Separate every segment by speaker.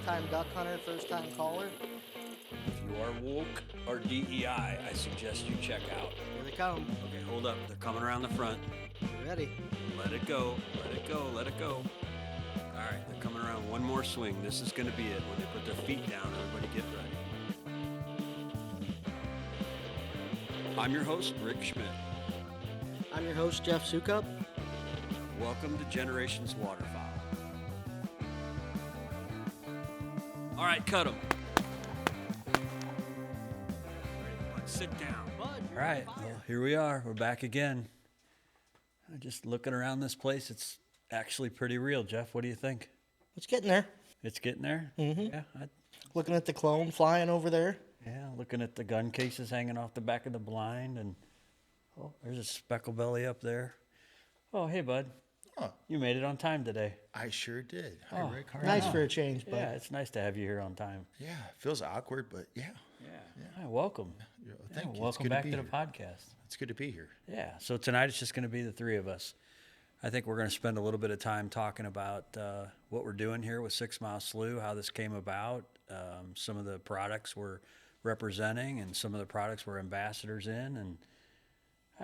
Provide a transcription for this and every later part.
Speaker 1: first-time duck hunter, first-time caller.
Speaker 2: If you are woke or DEI, I suggest you check out.
Speaker 1: Here they come.
Speaker 2: Okay, hold up. They're coming around the front.
Speaker 1: We're ready.
Speaker 2: Let it go. Let it go. Let it go. All right, they're coming around. One more swing. This is going to be it. When they put their feet down, everybody get ready. I'm your host, Rick Schmidt.
Speaker 1: I'm your host, Jeff Sukup.
Speaker 2: Welcome to Generations Waterfowl. All right, cut them. Sit down. All right, well, here we are. We're back again. Just looking around this place, it's actually pretty real. Jeff, what do you think?
Speaker 1: It's getting there.
Speaker 2: It's getting there?
Speaker 1: Mm-hmm.
Speaker 2: Yeah.
Speaker 1: Looking at the clone flying over there.
Speaker 2: Yeah, looking at the gun cases hanging off the back of the blind, and oh, there's a speckle belly up there. Oh, hey, bud.
Speaker 3: Oh,
Speaker 2: You made it on time today.
Speaker 3: I sure did. Hi,
Speaker 2: Oh,
Speaker 3: Rick. How are
Speaker 1: Nice
Speaker 3: you?
Speaker 1: for a change, but
Speaker 2: Yeah, it's nice to have you here on time.
Speaker 3: Yeah, feels awkward, but yeah.
Speaker 2: Hi, welcome.
Speaker 3: Thank you. It's
Speaker 2: Welcome
Speaker 3: good
Speaker 2: back
Speaker 3: be
Speaker 2: to the
Speaker 3: here.
Speaker 2: podcast.
Speaker 3: It's good to be here.
Speaker 2: Yeah, so tonight it's just going to be the three of us. I think we're going to spend a little bit of time talking about what we're doing here with 6 Mile Slough, how this came about, some of the products we're representing, and some of the products we're ambassadors in. And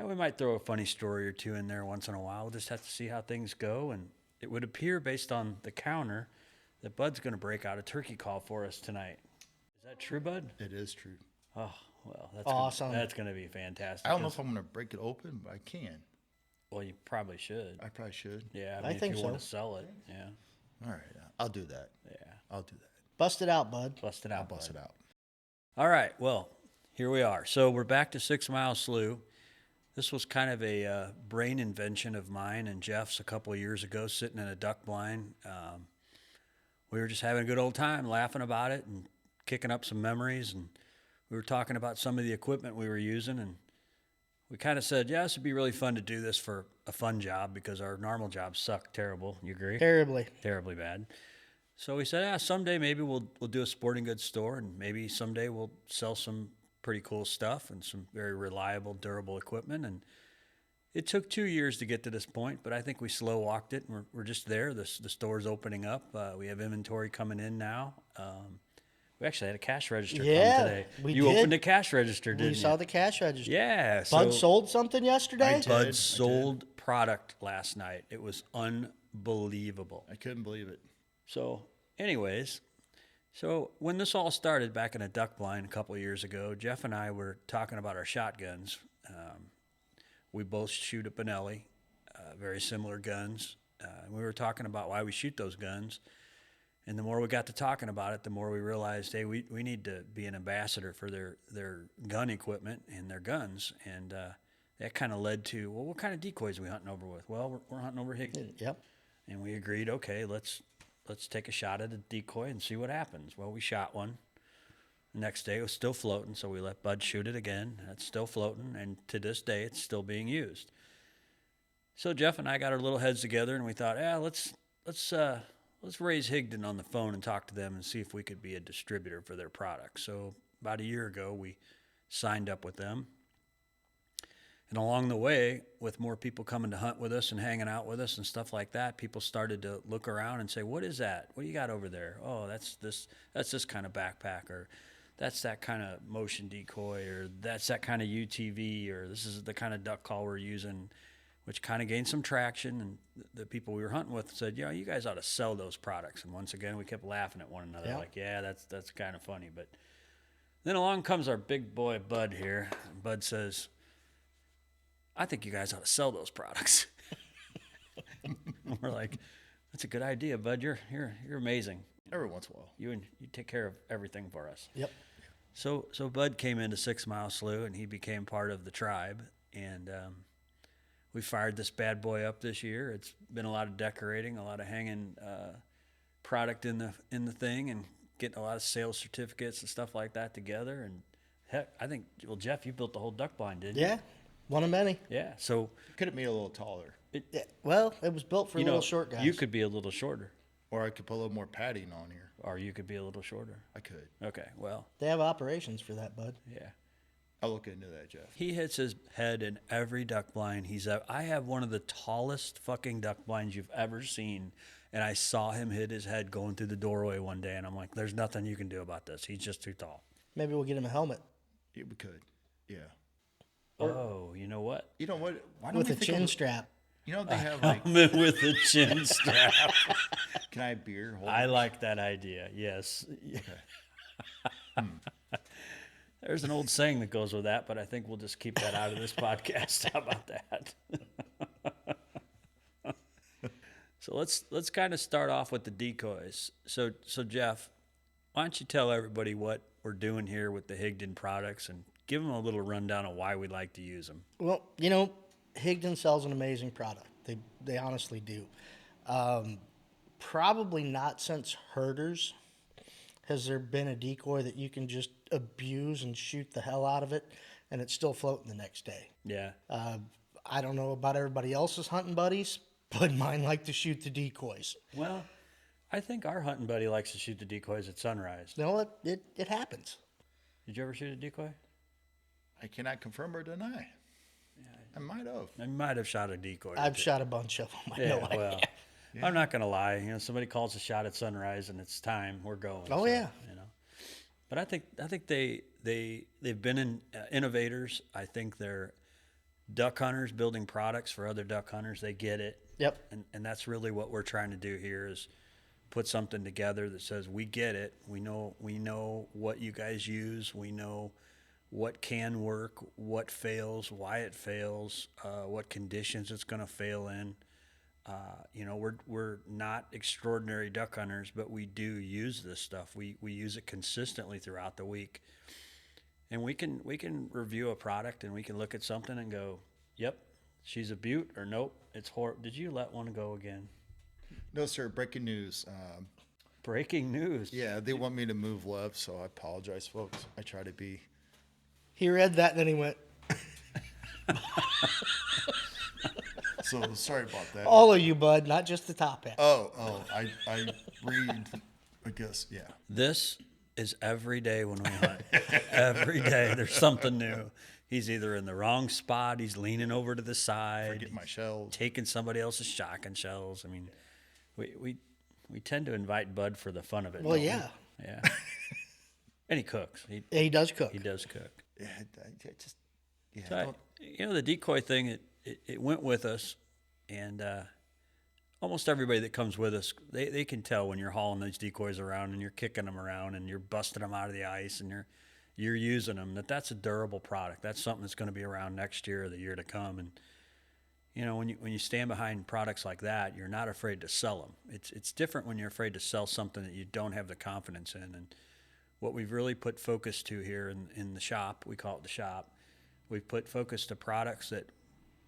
Speaker 2: we might throw a funny story or two in there once in a while. We'll just have to see how things go. And it would appear, based on the counter, that Bud's going to break out a turkey call for us tonight. Is that true, Bud?
Speaker 3: It is true.
Speaker 2: Oh, well, that's
Speaker 1: Awesome.
Speaker 2: That's going to be fantastic.
Speaker 3: I don't know if I'm going to break it open, but I can.
Speaker 2: Well, you probably should.
Speaker 3: I probably should.
Speaker 2: Yeah,
Speaker 1: I
Speaker 2: mean,
Speaker 1: think
Speaker 2: if you
Speaker 1: so.
Speaker 2: want to sell it, yeah.
Speaker 3: All right. I'll do that.
Speaker 2: Yeah.
Speaker 3: I'll do that.
Speaker 1: bust it out, bud.
Speaker 2: Bust it
Speaker 3: I'll
Speaker 2: out.
Speaker 3: bust
Speaker 2: Bud.
Speaker 3: it out.
Speaker 2: All right. Well, here we are. So we're back to 6 Mile Slough. This was kind of a brain invention of mine and Jeff's a couple of years ago, sitting in a duck blind. We were just having a good old time, laughing about it and kicking up some memories. And we were talking about some of the equipment we were using. And we kind of said, yeah, this would be really fun to do this for a fun job because our normal jobs suck terrible. You agree?
Speaker 1: Terribly.
Speaker 2: Terribly bad. So we said, someday maybe we'll do a sporting goods store, and maybe someday we'll sell some pretty cool stuff and some very reliable, durable equipment. And it took 2 years to get to this point, but I think we slow walked it, and we're just there. The store's opening up. We have inventory coming in now. We actually had a cash register come today.
Speaker 1: we
Speaker 2: You
Speaker 1: did.
Speaker 2: opened a cash register, didn't
Speaker 1: We
Speaker 2: you?
Speaker 1: saw the cash register.
Speaker 2: Yeah.
Speaker 1: Bud sold something yesterday?
Speaker 3: did.
Speaker 2: Bud sold product last night. It was unbelievable.
Speaker 3: I couldn't believe it.
Speaker 2: So, anyways, when this all started back in a duck blind a couple of years ago, Jeff and I were talking about our shotguns. We both shoot a Benelli, very similar guns. We were talking about why we shoot those guns. And the more we got to talking about it, the more we realized, hey, we need to be an ambassador for their gun equipment and their guns. And that kind of led to, well, what kind of decoys are we hunting over with? Well, we're hunting over Higdon.
Speaker 1: Yep.
Speaker 2: And we agreed, okay, let's take a shot at a decoy and see what happens. Well, we shot one. The next day it was still floating, so we let Bud shoot it again. It's still floating, and to this day it's still being used. So Jeff and I got our little heads together, and we thought, let's raise Higdon on the phone and talk to them and see if we could be a distributor for their products. So about a year ago, we signed up with them. And along the way, with more people coming to hunt with us and hanging out with us and stuff like that, people started to look around and say, what is that? What do you got over there? Oh, that's this kind of backpack, or that's that kind of motion decoy, or that's that kind of UTV, or this is the kind of duck call we're using, which kind of gained some traction. And the people we were hunting with said, you guys ought to sell those products. And once again, we kept laughing at one another, like, yeah, that's kind of funny. But then along comes our big boy Bud here. Bud says, I think you guys ought to sell those products. We're like, that's a good idea, Bud. You're amazing.
Speaker 3: Every once in a while.
Speaker 2: You take care of everything for us.
Speaker 1: Yep.
Speaker 2: So Bud came into 6 Mile Slough, and he became part of the tribe. And we fired this bad boy up this year. It's been a lot of decorating, a lot of hanging product in the thing, and getting a lot of sales certificates and stuff like that together. And heck, I think, well, Jeff, you built the whole duck blind, didn't you?
Speaker 1: Yeah. One of many.
Speaker 2: Yeah. So
Speaker 3: Could have made it a little taller.
Speaker 1: Yeah. Well, it was built for little short guys.
Speaker 2: you could be a little shorter,
Speaker 3: Or I could put a little more padding on here.
Speaker 2: or you could be a little shorter.
Speaker 3: I could.
Speaker 2: Okay. Well,
Speaker 1: They have operations for that, Bud.
Speaker 2: yeah.
Speaker 3: I'll look into that, Jeff.
Speaker 2: He hits his head in every duck blind I have one of the tallest fucking duck blinds you've ever seen, And I saw him hit his head going through the doorway one day, and I'm like, there's nothing you can do about this. He's just too tall.
Speaker 1: Maybe we'll get him a helmet.
Speaker 3: Yeah, we could. Yeah.
Speaker 2: Oh, you know what?
Speaker 3: You know what? Why don't
Speaker 1: With
Speaker 3: we
Speaker 1: a
Speaker 3: think
Speaker 1: chin
Speaker 3: of-
Speaker 1: strap.
Speaker 3: You know they have like.
Speaker 2: With the chin strap.
Speaker 3: Can I have beer? Hold
Speaker 2: I
Speaker 3: on.
Speaker 2: like that idea. Yes. There's an old saying that goes with that, but I think we'll just keep that out of this podcast. How about that? So let's kind of start off with the decoys. So Jeff, why don't you tell everybody what we're doing here with the Higdon products and give them a little rundown of why we like to use them.
Speaker 1: Well, Higdon sells an amazing product. They honestly do. Probably not since herders has there been a decoy that you can just abuse and shoot the hell out of it, and it's still floating the next day.
Speaker 2: Yeah.
Speaker 1: I don't know about everybody else's hunting buddies, but mine like to shoot the decoys.
Speaker 2: Well, I think our hunting buddy likes to shoot the decoys at sunrise.
Speaker 1: No, it happens.
Speaker 2: Did you ever shoot a decoy?
Speaker 3: I cannot confirm or deny. I might have.
Speaker 2: I might have shot a decoy.
Speaker 1: I've shot a bunch of them. I know I have.
Speaker 2: I'm not gonna lie. Somebody calls a shot at sunrise and it's time. We're going.
Speaker 1: Oh, yeah.
Speaker 2: But I think they've been innovators. I think they're duck hunters building products for other duck hunters. They get it.
Speaker 1: Yep.
Speaker 2: And that's really what we're trying to do here is put something together that says we get it. We know what you guys use. We know what can work, what fails, why it fails, what conditions it's going to fail in. We're not extraordinary duck hunters, but we do use this stuff. We use it consistently throughout the week, and we can review a product and we can look at something and go, "Yep, she's a beaut," or "Nope, it's horrible." Did you let one go again?
Speaker 3: No, sir. Breaking news.
Speaker 2: Breaking news.
Speaker 3: Yeah, they want me to move left, so I apologize, folks. I try to be.
Speaker 1: He read that and then he went,
Speaker 3: So sorry about that.
Speaker 1: all of you, bud, not just the top hat.
Speaker 3: I read. I guess yeah.
Speaker 2: This is every day when we hunt. Every day there's something new. He's either in the wrong spot, he's leaning over to the side,
Speaker 3: Forget my shells.
Speaker 2: taking somebody else's shotgun shells. I mean, we tend to invite Bud for the fun of it.
Speaker 1: Well,
Speaker 2: don't we?
Speaker 1: yeah.
Speaker 2: Yeah. And he cooks.
Speaker 1: He does cook.
Speaker 2: He does cook.
Speaker 3: Yeah, I just yeah.
Speaker 2: So the decoy thing, it went with us, and almost everybody that comes with us, they can tell when you're hauling these decoys around and you're kicking them around and you're busting them out of the ice and you're using them, that's a durable product. That's something that's going to be around next year or the year to come. And when you stand behind products like that, you're not afraid to sell them. It's different when you're afraid to sell something that you don't have the confidence in. And what we've really put focus to here in the shop, we call it the shop, we've put focus to products that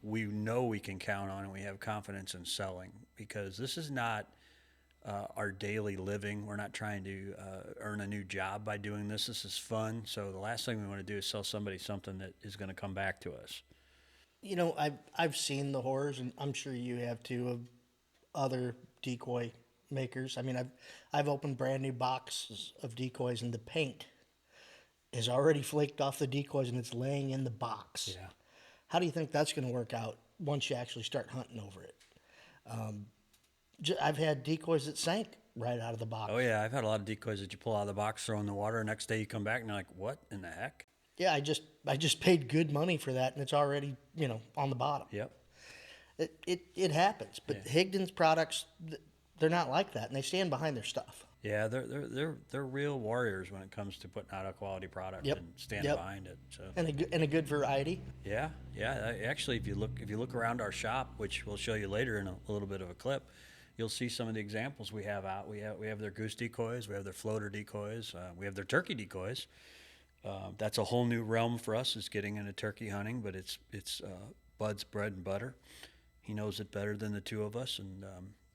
Speaker 2: we know we can count on and we have confidence in selling, because this is not our daily living. We're not trying to earn a new job by doing this. This is fun. So the last thing we want to do is sell somebody something that is going to come back to us.
Speaker 1: I've seen the horrors, and I'm sure you have too, of other decoy makers. I mean, I've opened brand new boxes of decoys, and the paint is already flaked off the decoys, and it's laying in the box.
Speaker 2: Yeah.
Speaker 1: How do you think that's going to work out once you actually start hunting over it? I've had decoys that sank right out of the box.
Speaker 2: Oh yeah, I've had a lot of decoys that you pull out of the box, throw in the water. Next day you come back and you're like, "What in the heck?"
Speaker 1: Yeah, I just paid good money for that, and it's already on the bottom.
Speaker 2: Yep.
Speaker 1: It happens, but Higdon's products, they're not like that, and they stand behind their stuff.
Speaker 2: Yeah, they're real warriors when it comes to putting out a quality product and standing behind it. So
Speaker 1: And a good variety.
Speaker 2: yeah. Actually, if you look around our shop, which we'll show you later in a little bit of a clip, you'll see some of the examples we have out. We have their goose decoys, we have their floater decoys, we have their turkey decoys. That's a whole new realm for us, is getting into turkey hunting, but it's Bud's bread and butter. He knows it better than the two of us, and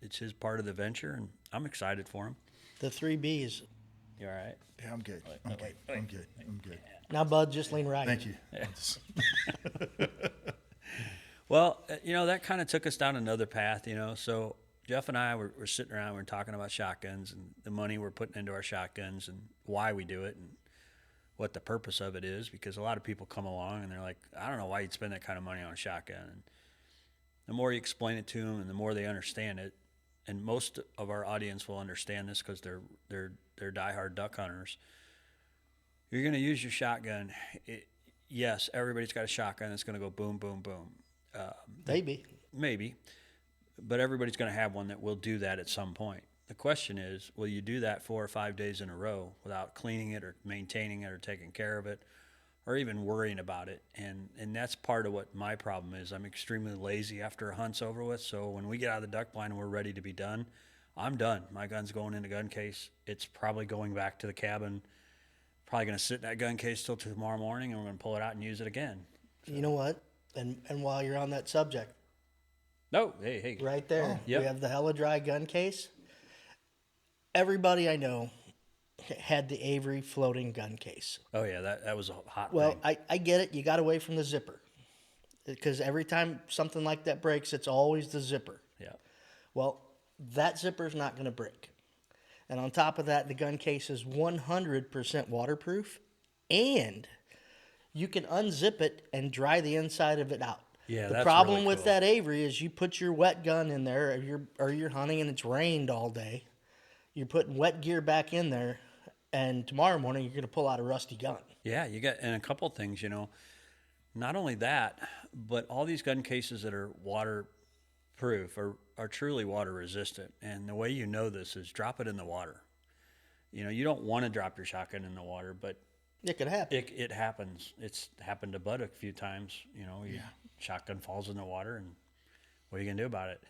Speaker 2: it's his part of the venture, and I'm excited for him.
Speaker 1: The 3 Bs.
Speaker 2: You all right?
Speaker 3: Yeah, I'm good. I'm good.
Speaker 1: Now, Bud, just lean right.
Speaker 3: Thank you.
Speaker 2: Well, that kind of took us down another path, So Jeff and I were sitting around, we're talking about shotguns and the money we're putting into our shotguns and why we do it and what the purpose of it is, because a lot of people come along and they're like, I don't know why you'd spend that kind of money on a shotgun. And the more you explain it to them and the more they understand it, and most of our audience will understand this because they're diehard duck hunters. You're going to use your shotgun. Yes, everybody's got a shotgun that's going to go boom, boom, boom.
Speaker 1: Maybe.
Speaker 2: But everybody's going to have one that will do that at some point. The question is, will you do that 4 or 5 days in a row without cleaning it or maintaining it or taking care of it or even worrying about it? And that's part of what my problem is. I'm extremely lazy after a hunt's over with. So when we get out of the duck blind and we're ready to be done, I'm done. My gun's going in the gun case. It's probably going back to the cabin. Probably going to sit in that gun case till tomorrow morning, and we're going to pull it out and use it again. So.
Speaker 1: You know what? And while you're on that subject,
Speaker 2: no, hey,
Speaker 1: right there,
Speaker 2: yep.
Speaker 1: We have the Hella Dry gun case. Everybody I know had the Avery floating gun case.
Speaker 2: Oh yeah, that was a hot
Speaker 1: Well,
Speaker 2: thing.
Speaker 1: I get it. You got away from the zipper because every time something like that breaks, it's always the zipper.
Speaker 2: Yeah.
Speaker 1: Well, that zipper's not going to break. And on top of that, the gun case is 100% waterproof, and you can unzip it and dry the inside of it out.
Speaker 2: Yeah,
Speaker 1: the
Speaker 2: that's
Speaker 1: problem
Speaker 2: really
Speaker 1: with
Speaker 2: cool.
Speaker 1: that Avery is you put your wet gun in there, or you're hunting and it's rained all day. You're putting wet gear back in there, and tomorrow morning you're going to pull out a rusty gun.
Speaker 2: Yeah, you got, and a couple things, not only that, but all these gun cases that are waterproof are truly water resistant. And the way you know this is drop it in the water. You don't want to drop your shotgun in the water, but
Speaker 1: It could happen.
Speaker 2: it happens. It's happened to Bud a few times. Your shotgun falls in the water, and what are you going to do about it?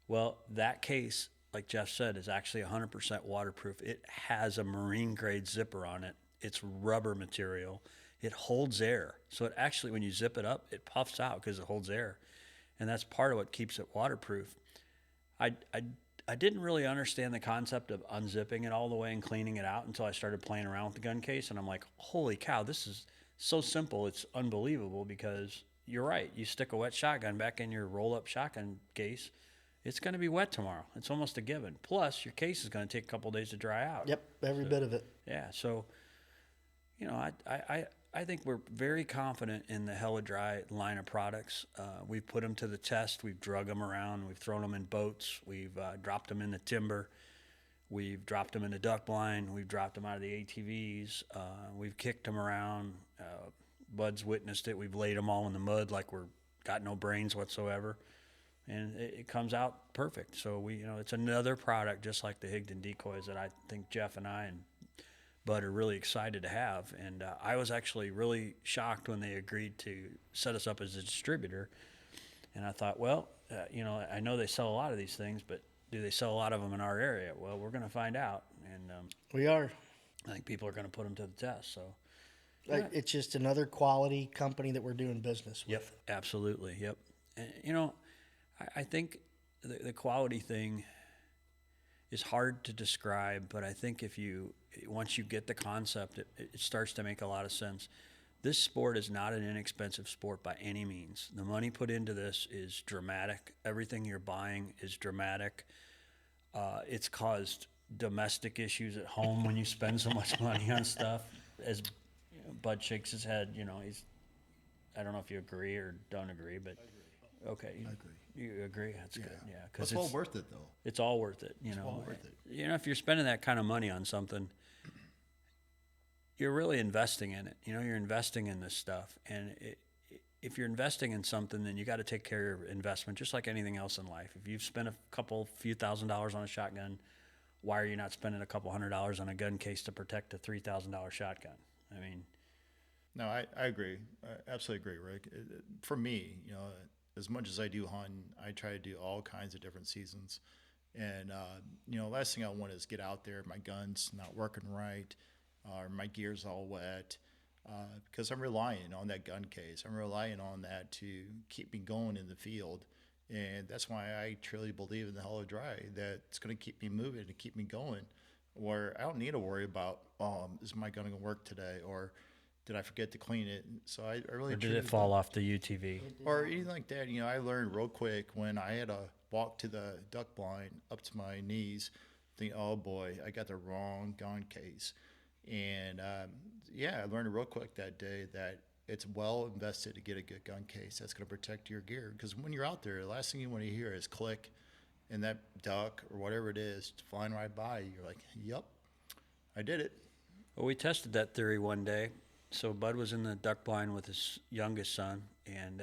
Speaker 2: Well, that case, like Jeff said, is actually 100% waterproof. It has a marine grade zipper on it. It's rubber material. It holds air. So it actually, when you zip it up, it puffs out because it holds air. And that's part of what keeps it waterproof. I didn't really understand the concept of unzipping it all the way and cleaning it out until I started playing around with the gun case. And I'm like, holy cow, this is so simple. It's unbelievable because you're right. You stick a wet shotgun back in your roll-up shotgun case, it's going to be wet tomorrow. It's almost a given. Plus, your case is going to take a couple of days to dry out.
Speaker 1: Yep, every bit of it.
Speaker 2: Yeah, so, I think we're very confident in the Hella Dry line of products. We've put them to the test. We've drug them around. We've thrown them in boats. We've dropped them in the timber. We've dropped them in the duck blind. We've dropped them out of the ATVs. We've kicked them around. Bud's witnessed it. We've laid them all in the mud like we're got no brains whatsoever. And it comes out perfect. So it's another product just like the Higdon decoys that I think Jeff and I and Bud are really excited to have. And I was actually really shocked when they agreed to set us up as a distributor. And I thought, well, I know they sell a lot of these things, but do they sell a lot of them in our area? Well, we're going to find out. And
Speaker 1: We are.
Speaker 2: I think people are going to put them to the test. So
Speaker 1: It's just another quality company that we're doing business with.
Speaker 2: Yep, absolutely. Yep. And, I think the quality thing is hard to describe, but I think once you get the concept, it starts to make a lot of sense. This sport is not an inexpensive sport by any means. The money put into this is dramatic. Everything you're buying is dramatic. It's caused domestic issues at home when you spend so much money on stuff. As Bud shakes his head, I don't know if you agree or don't agree, but okay.
Speaker 3: I agree.
Speaker 2: You agree? That's good. Yeah, because
Speaker 3: it's all worth it, though.
Speaker 2: It's all worth it. It's
Speaker 3: all worth it.
Speaker 2: If you're spending that kind of money on something, you're really investing in it. You're investing in this stuff, and if you're investing in something, then you got to take care of your investment, just like anything else in life. If you've spent few $1,000s on a shotgun, why are you not spending a couple $100s on a gun case to protect a $3,000 shotgun? I mean,
Speaker 3: no, I agree. I absolutely agree, Rick. For me, as much as I do hunt, I try to do all kinds of different seasons. And, last thing I want is get out there, my gun's not working right, or my gear's all wet, because I'm relying on that gun case. I'm relying on that to keep me going in the field. And that's why I truly believe in the Hella Dry, that it's going to keep me moving and keep me going, where I don't need to worry about, is my gun going to work today, or did I forget to clean it? So I really
Speaker 2: or did it fall off the UTV?
Speaker 3: Or anything like that. I learned real quick when I had to walk to the duck blind up to my knees, thinking, oh boy, I got the wrong gun case. And I learned real quick that day that it's well invested to get a good gun case that's going to protect your gear. Because when you're out there, the last thing you want to hear is click, and that duck or whatever it is flying right by you, you're like, yep, I did it.
Speaker 2: Well, we tested that theory one day. So Bud was in the duck blind with his youngest son, and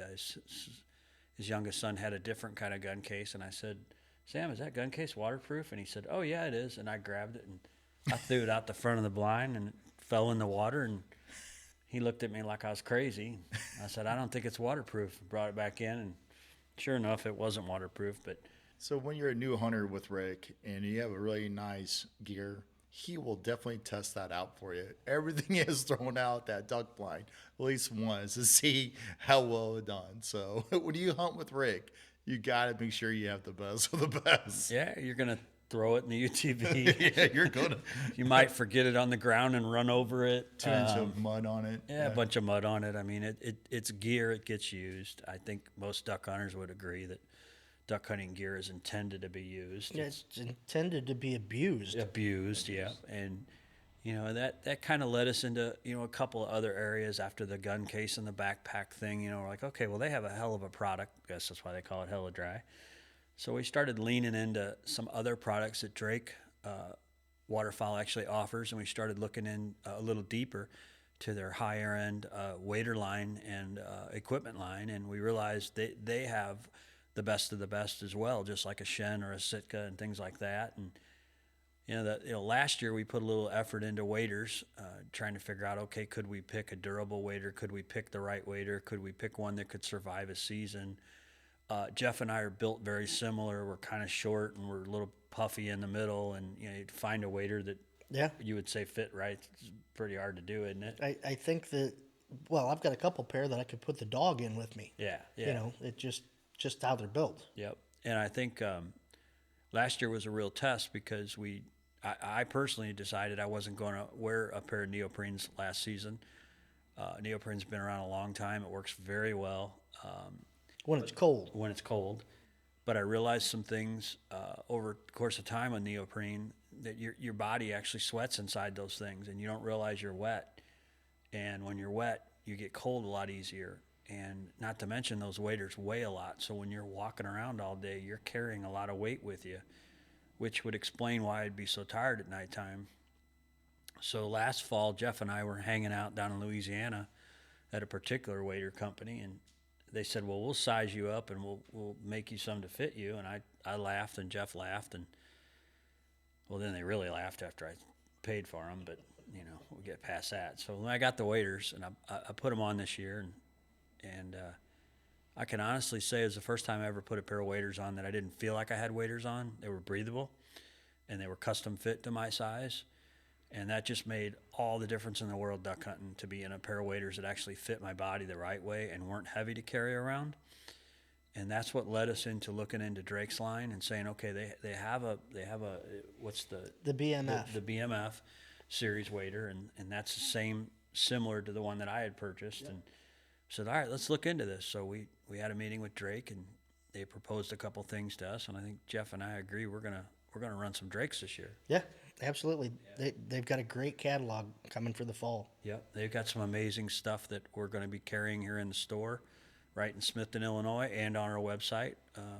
Speaker 2: his youngest son had a different kind of gun case. And I said, Sam, is that gun case waterproof? And he said, oh, yeah, it is. And I grabbed it, and I threw it out the front of the blind, and it fell in the water. And he looked at me like I was crazy. I said, I don't think it's waterproof. Brought it back in, and sure enough, it wasn't waterproof. But
Speaker 3: So when you're a new hunter with Rick and you have a really nice gear, he will definitely test that out for you. Everything is thrown out that duck blind at least once to see how well it done. So when you hunt with Rick, you got to make sure you have the best of the best.
Speaker 2: yeah, you're going to throw it in the UTV.
Speaker 3: Yeah, you're gonna
Speaker 2: You might forget it on the ground and run over it.
Speaker 3: 2 inches of mud on it.
Speaker 2: Yeah, a bunch of mud on it. I mean, it's gear. It gets used. I think most duck hunters would agree that duck hunting gear is intended to be used.
Speaker 1: Yeah, it's intended to be abused.
Speaker 2: Abused, yeah. And, that kind of led us into, a couple of other areas after the gun case and the backpack thing. We're like, okay, well, they have a hell of a product. I guess that's why they call it Hella Dry. So we started leaning into some other products that Drake Waterfowl actually offers, and we started looking in a little deeper to their higher end wader line and equipment line, and we realized they have the best of the best as well, just like a Shen or a Sitka and things like that. And last year we put a little effort into waders, trying to figure out, okay, could we pick a durable wader? Could we pick the right wader? Could we pick one that could survive a season? Jeff and I are built very similar. We're kind of short and we're a little puffy in the middle, and you'd find a wader that you would say fit right. It's pretty hard to do, isn't it?
Speaker 1: I think that, well, I've got a couple pair that I could put the dog in with me.
Speaker 2: Yeah.
Speaker 1: It just how they're built.
Speaker 2: Yep. And I think last year was a real test because I personally decided I wasn't going to wear a pair of neoprenes last season. Neoprene's been around a long time. It works very well.
Speaker 1: When it's cold.
Speaker 2: When it's cold. But I realized some things over the course of time on neoprene, that your body actually sweats inside those things, and you don't realize you're wet. And when you're wet, you get cold a lot easier. And not to mention, those waders weigh a lot. So when you're walking around all day, you're carrying a lot of weight with you, which would explain why I'd be so tired at nighttime. So last fall, Jeff and I were hanging out down in Louisiana at a particular wader company, and they said, well, we'll size you up and we'll make you some to fit you. And I laughed, and Jeff laughed, and well, then they really laughed after I paid for them, but we'll get past that. So when I got the waders, and I put them on this year, and I can honestly say it was the first time I ever put a pair of waders on that I didn't feel like I had waders on. They were breathable, and they were custom fit to my size. And that just made all the difference in the world duck hunting, to be in a pair of waders that actually fit my body the right way and weren't heavy to carry around. And that's what led us into looking into Drake's line and saying, okay, they have a what's the
Speaker 1: BMF.
Speaker 2: the BMF series wader, and that's the same, similar to the one that I had purchased. Yep. And said, all right, let's look into this. So we had a meeting with Drake, and they proposed a couple things to us, and I think Jeff and I agree we're gonna run some Drakes this year.
Speaker 1: Yeah, absolutely. Yeah. They've got a great catalog coming for the fall.
Speaker 2: Yep, they've got some amazing stuff that we're going to be carrying here in the store, right in Smithton, Illinois, and on our website,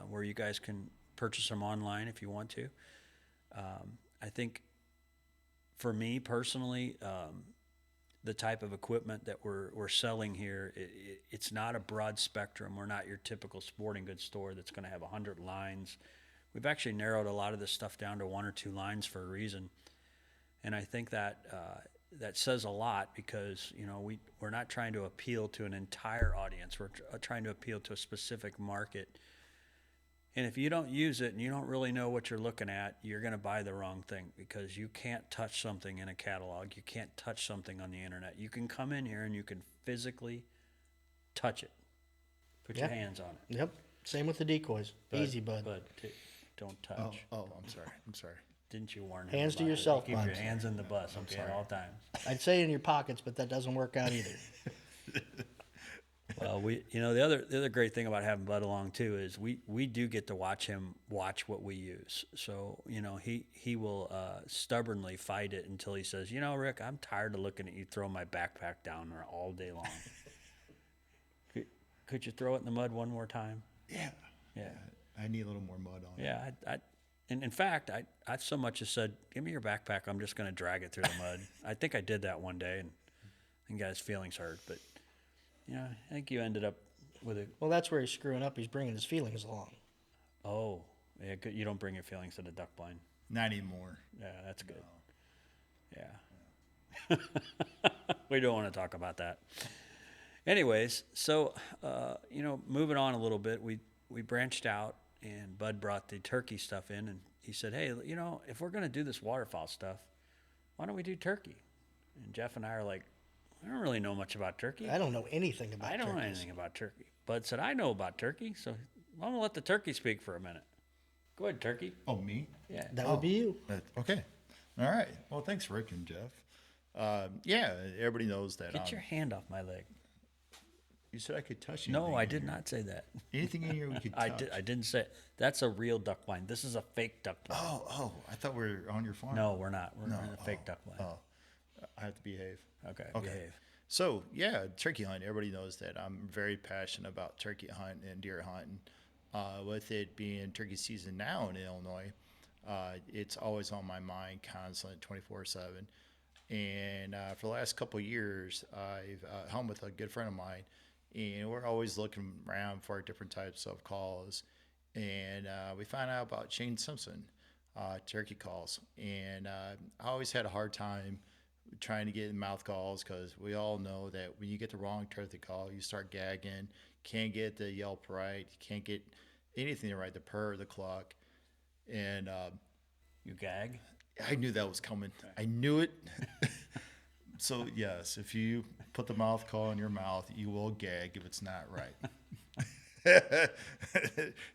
Speaker 2: where you guys can purchase them online if you want to. I think for me personally, the type of equipment that we're selling here, it's not a broad spectrum. We're not your typical sporting goods store that's going to have 100 lines. We've actually narrowed a lot of this stuff down to 1 or 2 lines for a reason, and I think that that says a lot, because we're not trying to appeal to an entire audience. We're trying to appeal to a specific market. And if you don't use it and you don't really know what you're looking at, you're going to buy the wrong thing, because you can't touch something in a catalog. You can't touch something on the internet. You can come in here and you can physically touch it. Put your hands on it.
Speaker 1: Yep. Same with the decoys. Easy, bud.
Speaker 2: But don't touch.
Speaker 3: Oh, I'm sorry.
Speaker 2: Didn't you warn him?
Speaker 1: Hands to
Speaker 2: about it?
Speaker 1: yourself,
Speaker 2: Keep
Speaker 1: bud.
Speaker 2: your hands in the bus, okay, at all times.
Speaker 1: I'd say in your pockets, but that doesn't work out either.
Speaker 2: Well, the other great thing about having Bud along too is we do get to watch him watch what we use. So he will stubbornly fight it until he says, Rick, I'm tired of looking at you throw my backpack down there all day long. Could you throw it in the mud one more time?
Speaker 3: Yeah.
Speaker 2: Yeah.
Speaker 3: I need a little more mud on it.
Speaker 2: Yeah, and in fact, I so much as said, "Give me your backpack. I'm just going to drag it through the mud." I think I did that one day and got his feelings hurt. But I think you ended up with a
Speaker 1: Well, that's where he's screwing up. He's bringing his feelings along.
Speaker 2: yeah. You don't bring your feelings to the duck blind.
Speaker 3: Not anymore.
Speaker 2: Yeah, that's good. Yeah. We don't want to talk about that. Anyways, so moving on a little bit, we branched out, and Bud brought the turkey stuff in, and he said, "Hey, if we're going to do this waterfowl stuff, why don't we do turkey?" And Jeff and I are like, "I don't really know much about turkey.
Speaker 1: I don't know anything about
Speaker 2: I don't know
Speaker 1: turkeys.
Speaker 2: anything about turkey." Bud said, "I know about turkey, so I'm going to let the turkey speak for a minute. Go ahead, turkey."
Speaker 3: Oh, me?
Speaker 2: Yeah.
Speaker 1: That would be you.
Speaker 3: Okay. All right. Well, thanks, Rick and Jeff. Yeah, everybody knows that.
Speaker 2: Get your hand off my leg.
Speaker 3: You said I could touch you.
Speaker 2: No, I did not say that.
Speaker 3: Anything in here we could touch.
Speaker 2: I didn't say it. That's a real duck blind. This is a fake duck blind.
Speaker 3: Oh, I thought we were on your farm.
Speaker 2: No, we're not. We're in a fake duck blind.
Speaker 3: I have to behave.
Speaker 2: Okay,
Speaker 3: Okay.
Speaker 2: behave.
Speaker 3: So, yeah, turkey hunt. Everybody knows that I'm very passionate about turkey hunting and deer hunting. With it being turkey season now in Illinois, it's always on my mind constantly, 24/7. And for the last couple of years, I've hunted with a good friend of mine, and we're always looking around for different types of calls. And we found out about Shane Simpson turkey calls. And I always had a hard time trying to get mouth calls, because we all know that when you get the wrong turkey call, you start gagging, can't get the yelp right, you can't get anything right, the purr, the cluck. And
Speaker 2: You gag?
Speaker 3: I knew that was coming. I knew it. So, yes, if you put the mouth call in your mouth, you will gag if it's not right.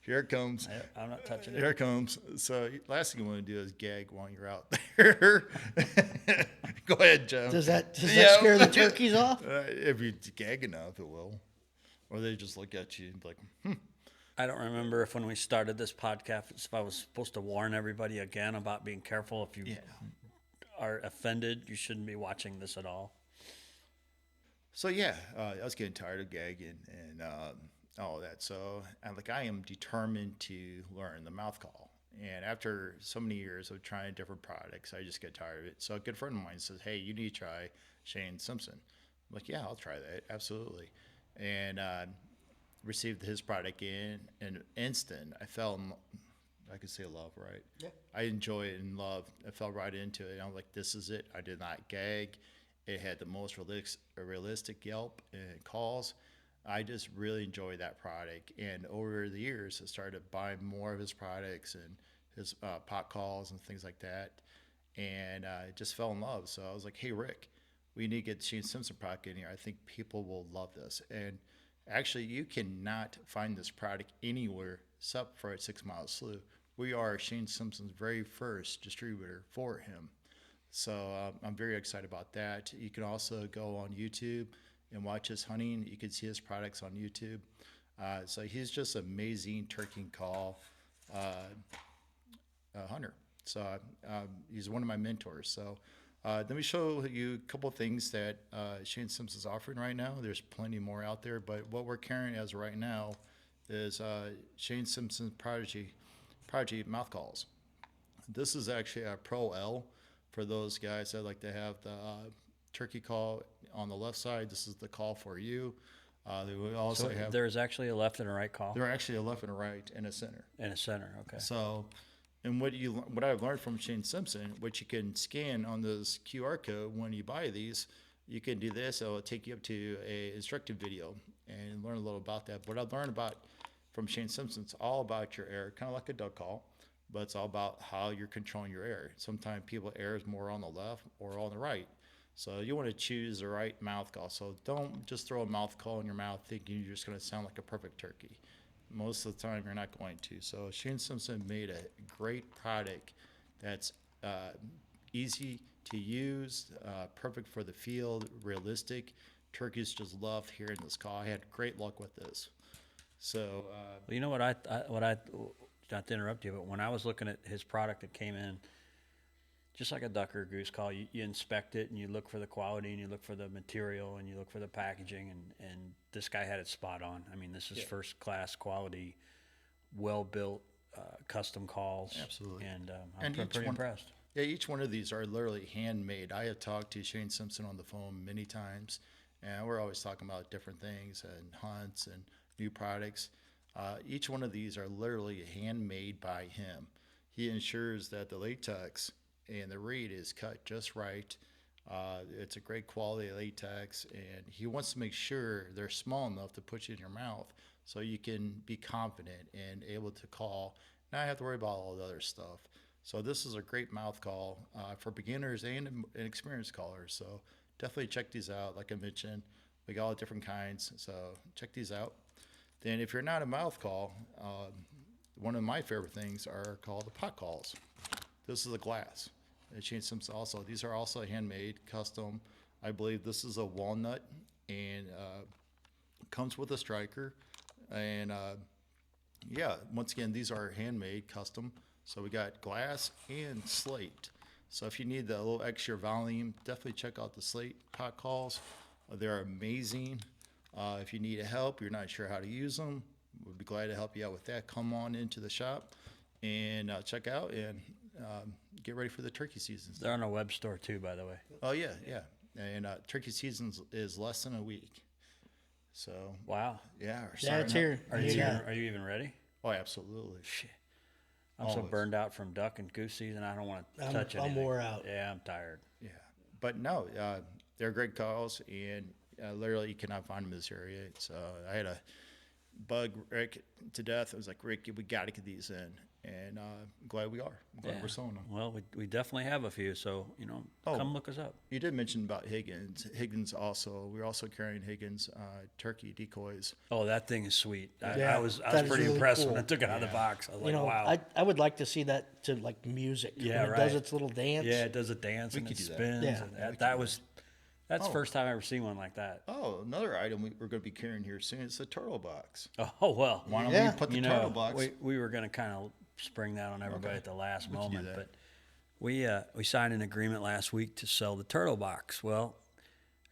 Speaker 3: Here it comes.
Speaker 2: I'm not touching it.
Speaker 3: Here it comes. So, last thing you want to do is gag while you're out there. Go ahead, Jeff.
Speaker 1: Does that
Speaker 3: Yeah.
Speaker 1: scare the turkeys off?
Speaker 3: If you gag enough, it will. Or they just look at you and be like,
Speaker 2: I don't remember if when we started this podcast, if I was supposed to warn everybody again about being careful. If you are offended, you shouldn't be watching this at all.
Speaker 3: So yeah, I was getting tired of gagging and all that. So I am determined to learn the mouth call. And after so many years of trying different products, I just get tired of it. So a good friend of mine says, "Hey, you need to try Shane Simpson." I'm like, "Yeah, I'll try that, absolutely." And received his product in an instant. I fell in, I could say love, right?
Speaker 1: Yeah.
Speaker 3: I enjoy it and love. I fell right into it. And I'm like, this is it. I did not gag. It had the most realistic yelp and calls. I just really enjoyed that product. And over the years, I started buying more of his products and his pot calls and things like that. And I just fell in love. So I was like, "Hey, Rick, we need to get Shane Simpson product in here. I think people will love this." And actually, you cannot find this product anywhere except for at 6 Mile Slough. We are Shane Simpson's very first distributor for him. So I'm very excited about that. You can also go on YouTube and watch his hunting. You can see his products on YouTube. So he's just an amazing turkey call hunter. So he's one of my mentors. So let me show you a couple of things that Shane Simpson's offering right now. There's plenty more out there, but what we're carrying as right now is Shane Simpson's Prodigy mouth calls. This is actually a Pro L for those guys that like to have the turkey call on the left side. This is the call for you. They would also have.
Speaker 2: There's actually a left and a right call.
Speaker 3: There are actually a left and a right and a center.
Speaker 2: And a center, okay.
Speaker 3: So, and what I've learned from Shane Simpson, which you can scan on this QR code when you buy these, you can do this. It'll take you up to a instructive video and learn a little about that. What I've learned about from Shane Simpson, it's all about your air, kind of like a duck call, but it's all about how you're controlling your air. Sometimes people air is more on the left or on the right. So you want to choose the right mouth call. So don't just throw a mouth call in your mouth thinking you're just going to sound like a perfect turkey. Most of the time, you're not going to. So Shane Simpson made a great product that's easy to use, perfect for the field, realistic. Turkeys just loved hearing this call. I had great luck with this. So,
Speaker 2: Well, you know what not to interrupt you, but when I was looking at his product that came in, just like a duck or goose call, you inspect it and you look for the quality and you look for the material and you look for the packaging, and this guy had it spot on. I mean, this is first class quality well-built, custom calls.
Speaker 3: Absolutely.
Speaker 2: And
Speaker 3: And
Speaker 2: I'm
Speaker 3: each
Speaker 2: pretty
Speaker 3: one-
Speaker 2: impressed.
Speaker 3: Yeah, each one of these are literally handmade. I have talked to Shane Simpson on the phone many times, and we're always talking about different things and hunts and new products. Each one of these are literally handmade by him. He ensures that the latex and the reed is cut just right. It's a great quality latex, and he wants to make sure they're small enough to put you in your mouth so you can be confident and able to call, not have to worry about all the other stuff. So this is a great mouth call for beginners and experienced callers. So definitely check these out. Like I mentioned, we got all different kinds. So check these out. Then if you're not a mouth call, one of my favorite things are called the pot calls. This is a glass. It changed some also. These are also handmade, custom. I believe this is a walnut and comes with a striker. And yeah, once again, these are handmade, custom. So we got glass and slate. So if you need the little extra volume, definitely check out the slate pot calls. They're amazing. If you need help, you're not sure how to use them, we'd be glad to help you out with that. Come on into the shop and check out and get ready for the turkey season.
Speaker 2: They're on our web store too, by the way.
Speaker 3: Oh yeah, yeah. And turkey season is less than a week. So
Speaker 2: Wow.
Speaker 3: yeah, we're
Speaker 1: Yeah,
Speaker 3: starting
Speaker 1: it's
Speaker 3: up.
Speaker 1: here.
Speaker 2: Are you even ready?
Speaker 3: Oh, absolutely.
Speaker 2: Shit. I'm so
Speaker 3: Always.
Speaker 2: burned out from duck and goose season. I don't want to touch
Speaker 1: I'm
Speaker 2: anything.
Speaker 1: wore out.
Speaker 2: Yeah, I'm tired.
Speaker 3: Yeah, but no, they're great calls, and literally you cannot find them in this area. So I had a bug Rick to death. I was like, Rick, we got to get these in, and I'm glad we are. I'm glad
Speaker 2: Yeah.
Speaker 3: we're selling them.
Speaker 2: Well, we definitely have a few, so come look us up.
Speaker 3: You did mention about Higgins. Higgins also. We're also carrying Higgins turkey decoys.
Speaker 2: Oh, that thing is sweet.
Speaker 1: Yeah,
Speaker 2: I was
Speaker 1: that is
Speaker 2: pretty
Speaker 1: really
Speaker 2: impressed
Speaker 1: cool.
Speaker 2: when I took it out of the box. I was like, wow.
Speaker 1: I would like to see that to like music.
Speaker 2: Yeah,
Speaker 1: when it
Speaker 2: right.
Speaker 1: does its little dance.
Speaker 2: Yeah, it does a dance and it
Speaker 3: could do that.
Speaker 2: spins.
Speaker 1: Yeah.
Speaker 2: And that's the first time I ever seen one like that.
Speaker 3: Oh, another item we're going to be carrying here soon is the Turtlebox.
Speaker 2: Oh well.
Speaker 3: Why don't
Speaker 1: Yeah.
Speaker 3: we put the
Speaker 2: You know,
Speaker 3: Turtlebox?
Speaker 2: we were gonna kind of spring that on everybody at the last
Speaker 3: do
Speaker 2: moment,
Speaker 3: that.
Speaker 2: but we signed an agreement last week to sell the Turtlebox. Well,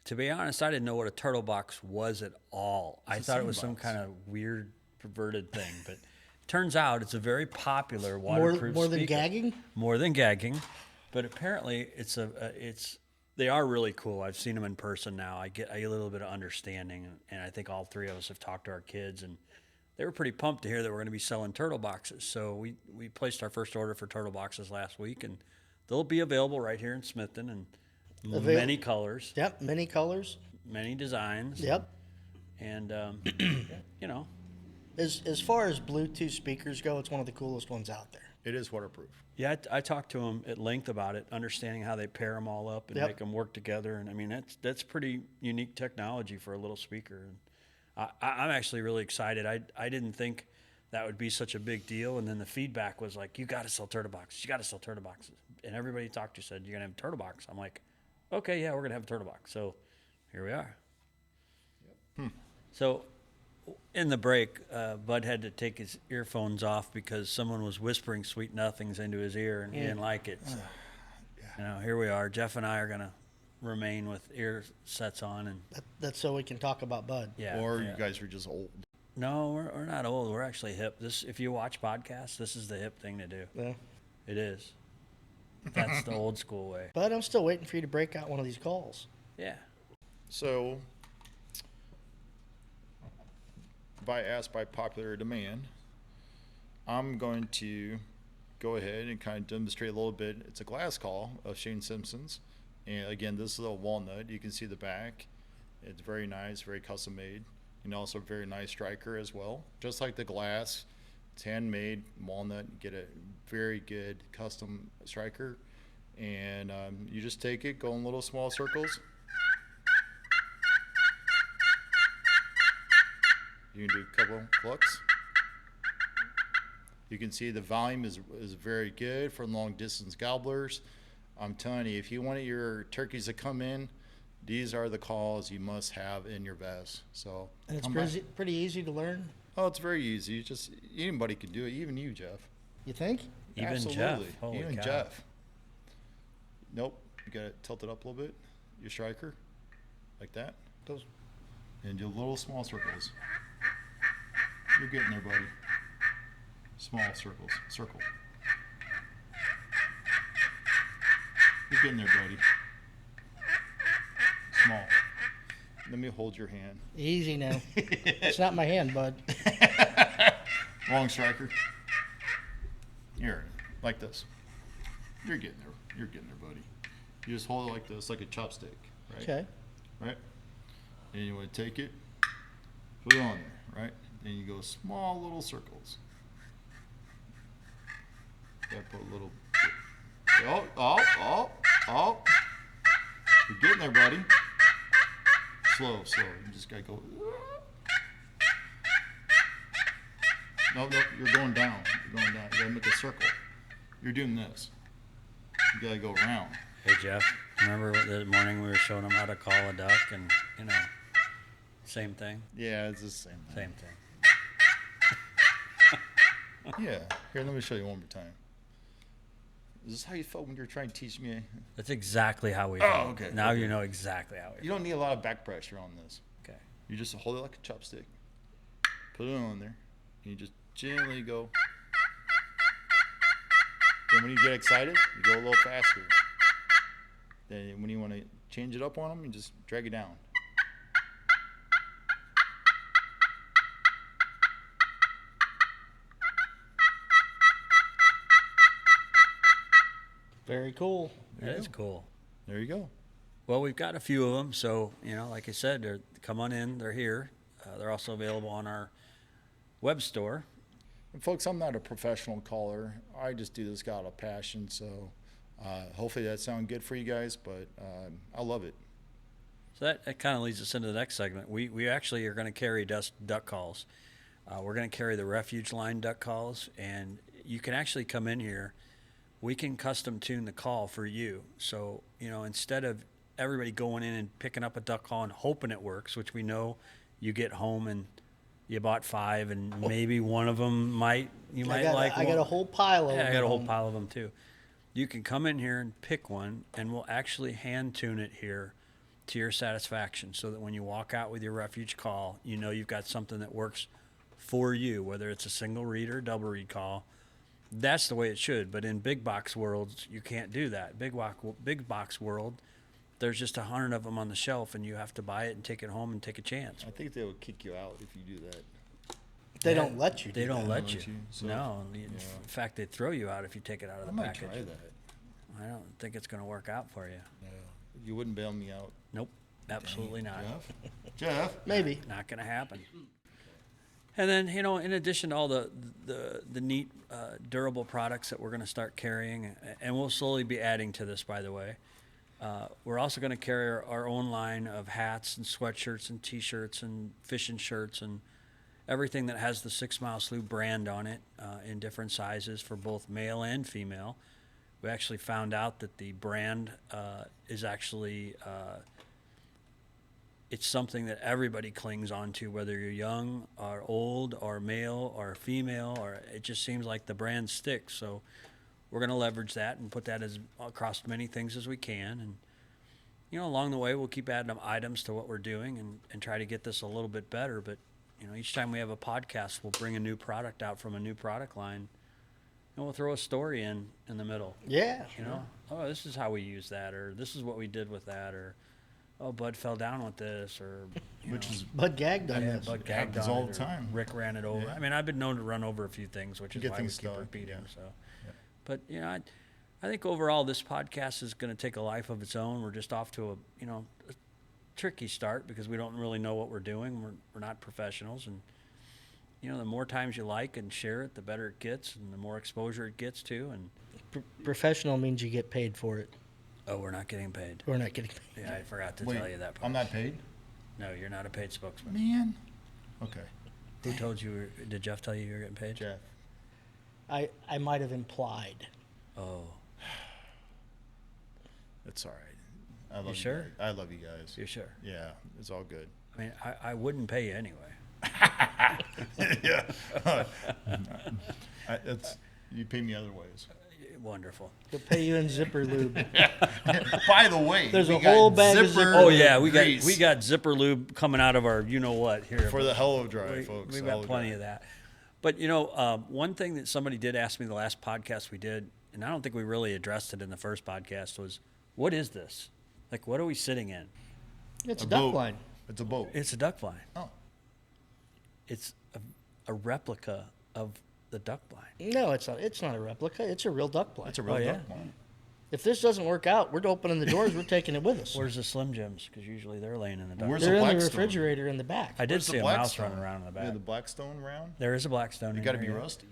Speaker 2: to be honest, I didn't know what a Turtlebox was at all. I thought it was some
Speaker 3: sandbox.
Speaker 2: kind of weird perverted thing, but turns out it's a very popular
Speaker 1: More,
Speaker 2: waterproof
Speaker 1: more than
Speaker 2: speaker.
Speaker 1: gagging.
Speaker 2: More than gagging, but apparently they are really cool. I've seen them in person now. I get a little bit of understanding, and I think all three of us have talked to our kids, and they were pretty pumped to hear that we're going to be selling turtle boxes. So we placed our first order for turtle boxes last week, and they'll be available right here in Smithton, and many colors,
Speaker 1: Yep, many colors.
Speaker 2: many designs.
Speaker 1: Yep.
Speaker 2: And you know,
Speaker 1: As far as Bluetooth speakers go, it's one of the coolest ones out there.
Speaker 3: It is waterproof.
Speaker 2: yeah, I talked to them at length about it, understanding how they pair them all up and
Speaker 1: Yep.
Speaker 2: make them work together. And I mean, that's pretty unique technology for a little speaker. And I'm actually really excited. I didn't think that would be such a big deal. And then the feedback was like, you got to sell turtle boxes. You got to sell turtle boxes. And everybody you talked to said, you're going to have a turtle box. I'm like, okay, yeah, we're going to have a turtle box. So here we are. So in the break, Bud had to take his earphones off because someone was whispering sweet nothings into his ear and he didn't like it. So, here we are. Jeff and I are going to remain with ear sets on. And
Speaker 1: That's so we can talk about Bud.
Speaker 2: yeah.
Speaker 3: Or
Speaker 2: yeah.
Speaker 3: you guys are just old.
Speaker 2: No, we're not old. We're actually hip. If you watch podcasts, this is the hip thing to do.
Speaker 1: Yeah.
Speaker 2: It is. That's the old school way.
Speaker 1: But I'm still waiting for you to break out one of these calls.
Speaker 2: Yeah.
Speaker 3: So, by popular demand, I'm going to go ahead and kind of demonstrate a little bit. It's a glass call of Shane Simpson's. And again, this is a walnut. You can see the back. It's very nice, very custom made. And also very nice striker as well. Just like the glass, it's handmade walnut. You get a very good custom striker. And you just take it, go in little small circles. You can do a couple clicks. You can see the volume is very good for long distance gobblers. I'm telling you, if you want your turkeys to come in, these are the calls you must have in your vest. So
Speaker 1: And it's
Speaker 3: come by.
Speaker 1: pretty easy to learn,
Speaker 3: Oh, it's very easy. Just anybody can do it, even you, Jeff.
Speaker 1: you think?
Speaker 2: Even
Speaker 3: Absolutely.
Speaker 2: Jeff. Holy
Speaker 3: Even
Speaker 2: cow.
Speaker 3: Jeff. Nope. You got to tilt it up a little bit. Your striker, like that,
Speaker 1: Those,
Speaker 3: and do little small circles. You're getting there, buddy. Small circles. Circle. You're getting there, buddy. Small. Let me hold your hand.
Speaker 1: Easy now. It's not my hand, bud.
Speaker 3: Long striker. Here, like this. You're getting there. You're getting there, buddy. You just hold it like this, like a chopstick, right?
Speaker 1: Okay.
Speaker 3: Right? And you want to take it, put it on there, right? Then you go small little circles. Gotta put a little. Oh. You're getting there, buddy. Slow. You just gotta go. No, you're going down. You gotta make a circle. You're doing this. You gotta go around.
Speaker 2: Hey, Jeff, remember the morning we were showing them how to call a duck and, same thing?
Speaker 3: Yeah, it's the same thing.
Speaker 2: Same thing.
Speaker 3: Yeah. Here, let me show you one more time. Is this how you felt when you were trying to teach me?
Speaker 2: That's exactly how we
Speaker 3: Oh,
Speaker 2: felt.
Speaker 3: okay.
Speaker 2: Now
Speaker 3: Okay.
Speaker 2: you know exactly how we
Speaker 3: You don't need a lot of back pressure on this.
Speaker 2: Okay.
Speaker 3: You just hold it like a chopstick. Put it on there. And you just gently go. Then when you get excited, you go a little faster. Then when you want to change it up on them, you just drag it down.
Speaker 1: Very cool.
Speaker 2: That is cool.
Speaker 3: There you go.
Speaker 2: Well, we've got a few of them, so like I said, they're come on in. They're here. They're also available on our web store.
Speaker 3: And folks, I'm not a professional caller. I just do this out of passion. So hopefully that sounds good for you guys, but I love it.
Speaker 2: So that kind of leads us into the next segment. We actually are going to carry duck calls. We're going to carry the refuge line duck calls, and you can actually come in here. We can custom tune the call for you. So, instead of everybody going in and picking up a duck call and hoping it works, which we know you get home and you bought 5 and maybe one of them
Speaker 1: I got a whole pile of them.
Speaker 2: Yeah, I got a whole pile of them too. You can come in here and pick one, and we'll actually hand tune it here to your satisfaction, so that when you walk out with your refuge call, you've got something that works for you, whether it's a single read or double read call. That's the way it should. But in big box worlds, you can't do that. Big box world, there's just 100 of them on the shelf, and you have to buy it and take it home and take a chance.
Speaker 3: I think they would kick you out if you do that.
Speaker 1: They don't let you.
Speaker 2: They don't let you.
Speaker 3: So,
Speaker 2: No. In fact, they'd throw you out if you take it out of
Speaker 3: I
Speaker 2: the
Speaker 3: might
Speaker 2: package.
Speaker 3: try that.
Speaker 2: I don't think it's going to work out for you.
Speaker 3: Yeah. You wouldn't bail me out.
Speaker 2: Nope, absolutely not.
Speaker 3: Jeff?
Speaker 1: Maybe.
Speaker 2: Not going to happen. And then, in addition to all the neat, durable products that we're going to start carrying, and we'll slowly be adding to this, by the way, we're also going to carry our own line of hats and sweatshirts and T-shirts and fishing shirts and everything that has the 6 Mile Slough brand on it in different sizes for both male and female. We actually found out that the brand is actually it's something that everybody clings on to, whether you're young or old or male or female, or it just seems like the brand sticks. So we're going to leverage that and put that as across many things as we can. And, along the way, we'll keep adding items to what we're doing and try to get this a little bit better. But, each time we have a podcast, we'll bring a new product out from a new product line, and we'll throw a story in the middle.
Speaker 1: Yeah.
Speaker 2: Oh, this is how we use that, or this is what we did with that, or oh, Bud fell down with this, or
Speaker 1: Bud gagged on this.
Speaker 2: Bud gagged
Speaker 3: happens
Speaker 2: on
Speaker 3: all
Speaker 2: it,
Speaker 3: the
Speaker 2: or
Speaker 3: time.
Speaker 2: Rick ran it over.
Speaker 3: Yeah.
Speaker 2: I mean, I've been known to run over a few things, which is
Speaker 3: Get
Speaker 2: why we
Speaker 3: things
Speaker 2: keep
Speaker 3: stuck,
Speaker 2: repeating.
Speaker 3: yeah.
Speaker 2: So,
Speaker 3: Yeah.
Speaker 2: but I think overall this podcast is going to take a life of its own. We're just off to a tricky start because we don't really know what we're doing. We're not professionals, and the more times you like and share it, the better it gets, and the more exposure it gets to. And
Speaker 1: Professional means you get paid for it.
Speaker 2: oh, we're not getting paid.
Speaker 1: We're not getting paid.
Speaker 2: Yeah, I forgot to
Speaker 3: Wait,
Speaker 2: tell you that part.
Speaker 3: I'm not paid?
Speaker 2: No, you're not a paid spokesman.
Speaker 3: Man. Okay.
Speaker 2: Who told you? Did Jeff tell you you were getting paid?
Speaker 3: Jeff.
Speaker 1: I might have implied.
Speaker 2: Oh,
Speaker 3: It's all right. I love you
Speaker 2: sure?
Speaker 3: guys. I love you guys.
Speaker 2: you're sure?
Speaker 3: Yeah, it's all good.
Speaker 2: I mean, I wouldn't pay you anyway.
Speaker 3: Yeah. You pay me other ways.
Speaker 2: Wonderful.
Speaker 1: They'll pay you in zipper lube.
Speaker 3: By the way,
Speaker 1: There's
Speaker 3: we
Speaker 1: a
Speaker 3: got
Speaker 1: whole bag of zipper
Speaker 2: Oh yeah, we
Speaker 3: grease
Speaker 2: got zipper lube coming out of our what here
Speaker 3: for the hell of a drive, folks.
Speaker 2: We've
Speaker 3: Hell
Speaker 2: got
Speaker 3: of a
Speaker 2: plenty
Speaker 3: drive.
Speaker 2: of that. But one thing that somebody did ask me the last podcast we did, and I don't think we really addressed it in the first podcast, was, what is this? Like, what are we sitting in?
Speaker 1: It's a
Speaker 3: boat.
Speaker 1: duck blind.
Speaker 3: It's a boat.
Speaker 2: It's a duck blind.
Speaker 3: Oh.
Speaker 2: It's a replica of the duck blind.
Speaker 1: No, it's not. It's not a replica. It's a real duck blind.
Speaker 3: It's a real
Speaker 2: Oh, yeah?
Speaker 3: duck blind.
Speaker 1: If this doesn't work out, we're opening the doors. We're taking it with us.
Speaker 2: Where's the Slim Jims? Because usually they're laying in the duck.
Speaker 3: Where's
Speaker 1: They're
Speaker 3: the
Speaker 1: in the
Speaker 3: Blackstone?
Speaker 1: refrigerator in the back.
Speaker 2: I did
Speaker 3: Where's
Speaker 2: see
Speaker 3: the
Speaker 2: a mouse
Speaker 3: Blackstone?
Speaker 2: running around in the back.
Speaker 3: Yeah, the Blackstone round.
Speaker 2: There is a Blackstone.
Speaker 3: You got to be rusty.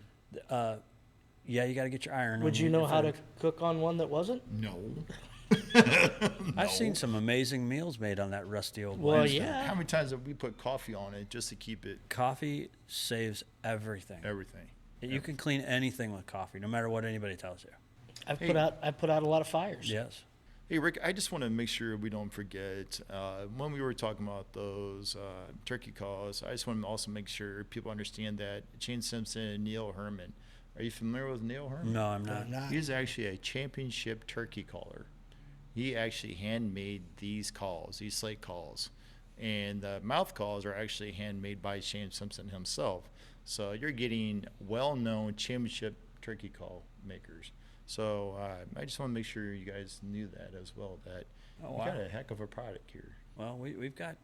Speaker 2: Yeah, you got to get your iron.
Speaker 1: Would
Speaker 2: when
Speaker 1: you know
Speaker 2: get
Speaker 1: how to
Speaker 2: food.
Speaker 1: cook on one that wasn't?
Speaker 3: No.
Speaker 2: I've seen some amazing meals made on that rusty old
Speaker 1: Well,
Speaker 2: Blackstone.
Speaker 1: yeah.
Speaker 3: How many times have we put coffee on it just to keep it
Speaker 2: Coffee saves everything.
Speaker 3: everything?
Speaker 2: You can clean anything with coffee, no matter what anybody tells you.
Speaker 1: I've put out a lot of fires.
Speaker 2: Yes.
Speaker 3: Hey, Rick, I just want to make sure we don't forget when we were talking about those turkey calls, I just want to also make sure people understand that Shane Simpson and Neil Herman. Are you familiar with Neil Herman?
Speaker 2: No, I'm not.
Speaker 1: Not.
Speaker 3: He's actually a championship turkey caller. He actually handmade these calls, these slate calls. And the mouth calls are actually handmade by Shane Simpson himself. So you're getting well-known championship turkey call makers. So I just want to make sure you guys knew that as well, that
Speaker 2: Oh,
Speaker 3: we
Speaker 2: wow.
Speaker 3: got a heck of a product here.
Speaker 2: Well, we've got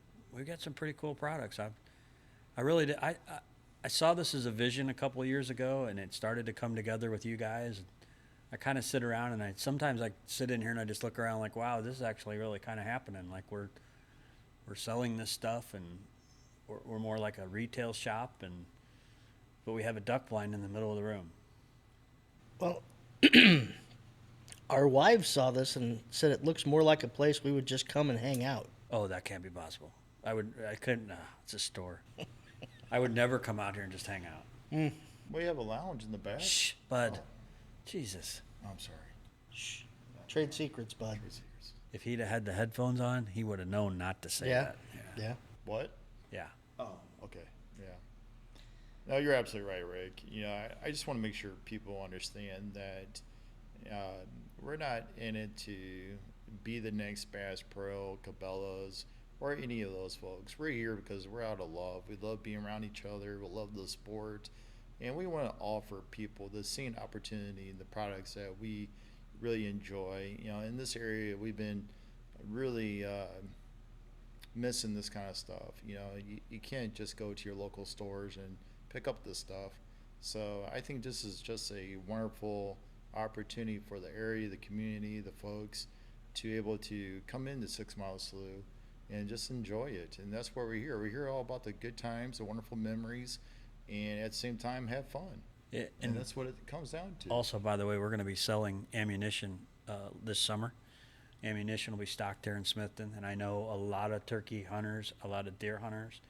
Speaker 2: some pretty cool products. I really did. I saw this as a vision a couple of years ago, and it started to come together with you guys. I kind of sit around, and sometimes I sit in here and I just look around like, wow, this is actually really kind of happening. Like we're selling this stuff, and we're more like a retail shop, but we have a duck blind in the middle of the room.
Speaker 1: Well, our wives saw this and said it looks more like a place we would just come and hang out.
Speaker 2: Oh, that can't be possible. I couldn't. It's a store. I would never come out here and just hang out.
Speaker 3: We have a lounge in the back.
Speaker 2: Shh, bud. Jesus.
Speaker 3: I'm sorry.
Speaker 1: Shh. Trade secrets, bud.
Speaker 2: If he'd have had the headphones on, he would have known not to say
Speaker 1: Yeah.
Speaker 2: that.
Speaker 1: Yeah.
Speaker 3: What?
Speaker 2: Yeah.
Speaker 3: Oh, okay. Yeah. No, you're absolutely right, Rick. I just want to make sure people understand that we're not in it to be the next Bass Pro, Cabela's, or any of those folks. We're here because we're out of love. We love being around each other. We love the sport. And we want to offer people the same opportunity in the products that we really enjoy. In this area, we've been really missing this kind of stuff. You can't just go to your local stores and pick up this stuff. So I think this is just a wonderful opportunity for the area, the community, the folks to be able to come into 6 Mile Slough and just enjoy it. And that's why we're here. We're here all about the good times, the wonderful memories, and at the same time have fun.
Speaker 2: Yeah,
Speaker 3: And
Speaker 2: and
Speaker 3: that's what it comes down to.
Speaker 2: also, by the way, we're going to be selling ammunition this summer. Ammunition will be stocked here in Smithton, and I know a lot of turkey hunters, a lot of deer hunters,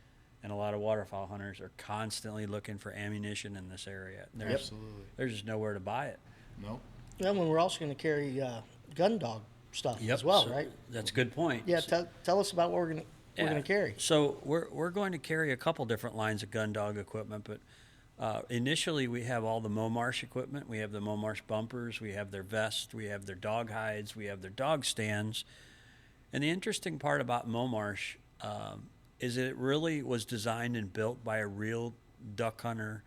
Speaker 2: and a lot of waterfowl hunters are constantly looking for ammunition in this area.
Speaker 3: Absolutely.
Speaker 2: There's just nowhere to buy it.
Speaker 3: Nope.
Speaker 1: Well, when we're also going to carry gun dog stuff as well,
Speaker 2: so
Speaker 1: right?
Speaker 2: That's a good point.
Speaker 1: Yeah. Tell us about what we're going to carry.
Speaker 2: So we're going to carry a couple different lines of gun dog equipment, but initially we have all the MOmarsh equipment. We have the MOmarsh bumpers. We have their vests. We have their dog hides. We have their dog stands. And the interesting part about MOmarsh is that it really was designed and built by a real duck hunter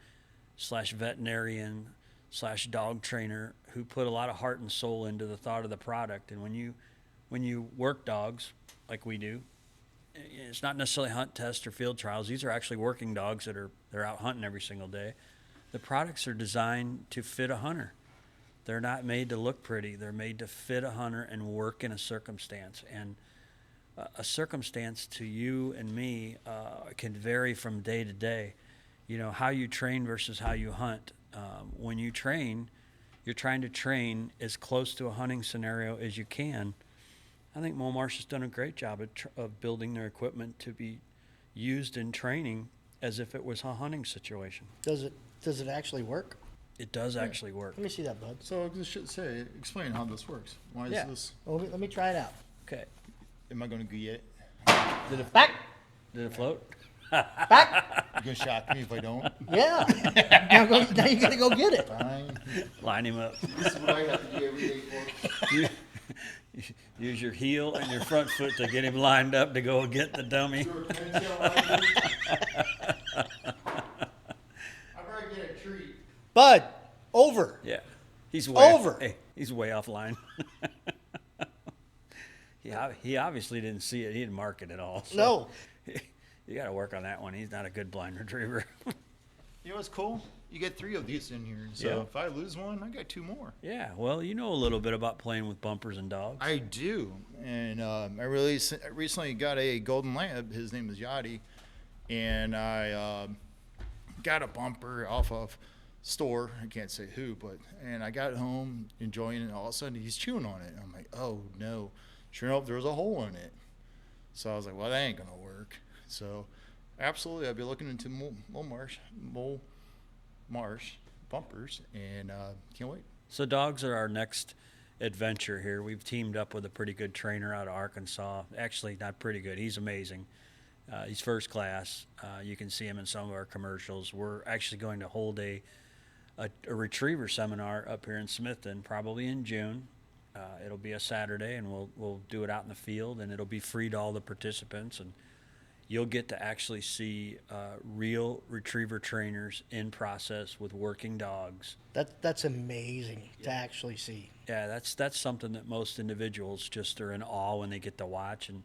Speaker 2: / veterinarian / dog trainer who put a lot of heart and soul into the thought of the product. And when you work dogs like we do, it's not necessarily hunt tests or field trials. These are actually working dogs they're out hunting every single day. The products are designed to fit a hunter. They're not made to look pretty. They're made to fit a hunter and work in a circumstance. And a circumstance to you and me can vary from day to day. How you train versus how you hunt. When you train, you're trying to train as close to a hunting scenario as you can. I think MOmarsh has done a great job of building their equipment to be used in training as if it was a hunting situation.
Speaker 1: Does it actually work?
Speaker 2: It does actually work.
Speaker 1: Let me see that, bud.
Speaker 3: So explain how this works. Why is
Speaker 2: Yeah.
Speaker 3: this?
Speaker 1: Well, let me try it out.
Speaker 2: Okay.
Speaker 3: Am I going to get it?
Speaker 2: Did it
Speaker 1: Back.
Speaker 2: Did it float?
Speaker 1: Back.
Speaker 3: You're going to shock me if I don't?
Speaker 1: Yeah. now you got to go get it.
Speaker 3: Fine.
Speaker 2: Line him up.
Speaker 3: This is what I have to do every day, folks.
Speaker 2: Use your heel and your front foot to get him lined up to go get the dummy.
Speaker 3: I better get a
Speaker 1: Bud, over.
Speaker 2: Yeah. He's way
Speaker 1: Over.
Speaker 2: Hey, he's way offline. He obviously didn't see it. He didn't mark it at all. So
Speaker 1: No.
Speaker 2: You got to work on that one. He's not a good blind retriever.
Speaker 3: You know what's cool? You get 3 of these in here. So
Speaker 2: Yeah.
Speaker 3: if I lose one, I got 2 more.
Speaker 2: Yeah, well, you know a little bit about playing with bumpers and dogs.
Speaker 3: I do. And I recently got a golden lab. His name is Yachty. And I got a bumper off of store. I can't say who, and I got home enjoying it. And all of a sudden, he's chewing on it. I'm like, oh, no. Sure enough, there was a hole in it. So I was like, well, that ain't going to work. So absolutely, I'll be looking into MOmarsh bumpers, and can't wait.
Speaker 2: So dogs are our next adventure here. We've teamed up with a pretty good trainer out of Arkansas. Actually, not pretty good. He's amazing. He's first class. You can see him in some of our commercials. We're actually going to hold a retriever seminar up here in Smithton, probably in June. It'll be a Saturday, and we'll do it out in the field, and it'll be free to all the participants. And you'll get to actually see real retriever trainers in process with working dogs.
Speaker 1: That's amazing to actually see.
Speaker 2: Yeah, that's something that most individuals just are in awe when they get to watch. And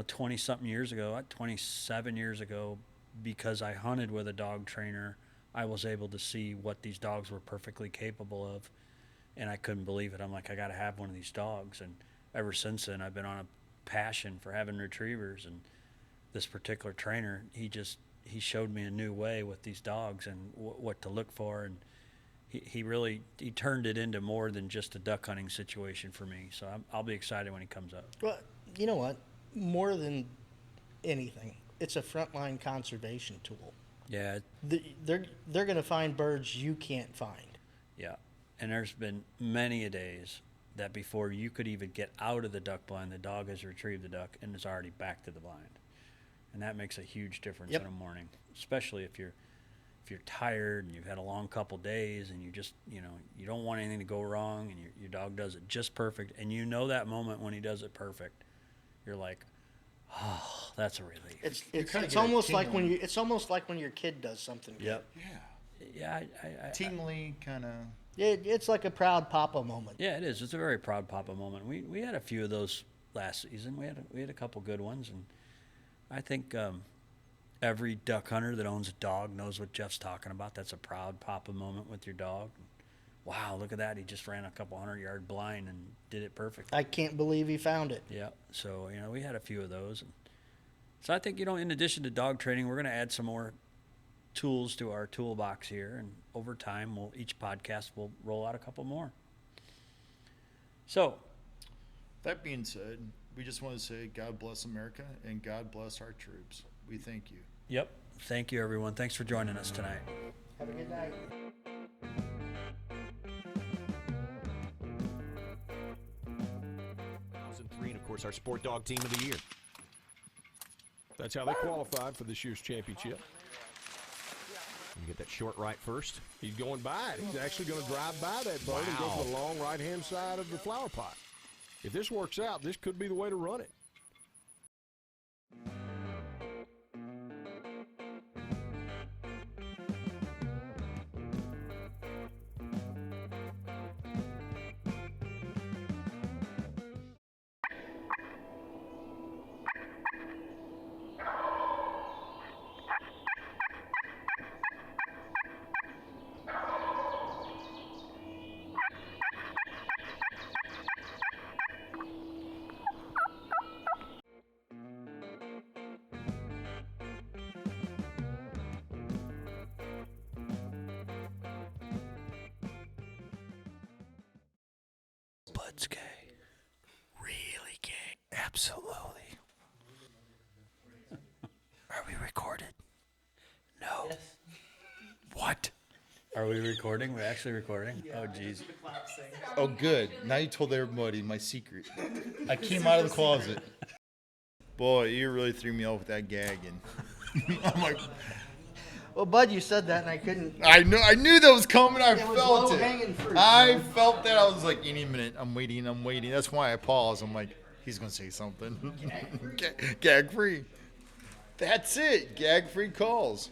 Speaker 2: 27 years ago, because I hunted with a dog trainer, I was able to see what these dogs were perfectly capable of, and I couldn't believe it. I'm like, I got to have one of these dogs. And ever since then, I've been on a passion for having retrievers. And this particular trainer, he showed me a new way with these dogs and what to look for, and he really turned it into more than just a duck hunting situation for me. So I'll be excited when he comes up.
Speaker 1: Well, you know what? More than anything, it's a frontline conservation tool.
Speaker 2: Yeah,
Speaker 1: They're going to find birds you can't find.
Speaker 2: yeah. And there's been many a days that before you could even get out of the duck blind, the dog has retrieved the duck and is already back to the blind. And that makes a huge difference in a morning, especially if you're tired and you've had a long couple days and you just, you don't want anything to go wrong, and your dog does it just perfect. And that moment when he does it perfect, you're like, oh, that's a relief.
Speaker 1: It's almost like when your kid does something good.
Speaker 2: Yep.
Speaker 3: Yeah.
Speaker 2: Yeah.
Speaker 3: Tingly kind of.
Speaker 1: It's like a proud papa moment.
Speaker 2: Yeah, it is. It's a very proud papa moment. We had a few of those last season. We had a couple good ones, and I think every duck hunter that owns a dog knows what Jeff's talking about. That's a proud papa moment with your dog. Wow, look at that. He just ran a couple 100-yard blind and did it perfect.
Speaker 1: I can't believe he found it.
Speaker 2: Yeah, so, we had a few of those. So I think, in addition to dog training, we're going to add some more tools to our toolbox here. And over time, each podcast will roll out a couple more. So,
Speaker 3: That being said, we just want to say God bless America and God bless our troops. We thank you.
Speaker 2: yep. Thank you, everyone. Thanks for joining us tonight.
Speaker 1: Have a good night.
Speaker 4: 2003, and of course, our Sport Dog Team of the Year.
Speaker 5: That's how they qualified for this year's championship.
Speaker 4: You get that short right first.
Speaker 5: He's going by it. He's actually going to drive by that boat and go to the long right-hand side of the flower pot. If this works out, this could be the way to run it.
Speaker 2: Bud's gay. Really gay. Absolutely. Are we recorded? No. Yes. What? Are we recording? We're actually recording? Oh, jeez.
Speaker 3: Oh, good. Now you told everybody my secret. I came out of the closet. Boy, you really threw me off with that gagging. I'm like,
Speaker 1: Well, Bud, you said that, and I couldn't.
Speaker 3: I knew that was coming. I
Speaker 1: It was
Speaker 3: felt
Speaker 1: low-hanging
Speaker 3: it.
Speaker 1: fruit,
Speaker 3: I
Speaker 1: man.
Speaker 3: felt that. I was like, any minute, I'm waiting. That's why I paused. I'm like, he's going to say something. Gag free. That's it. Gag free calls.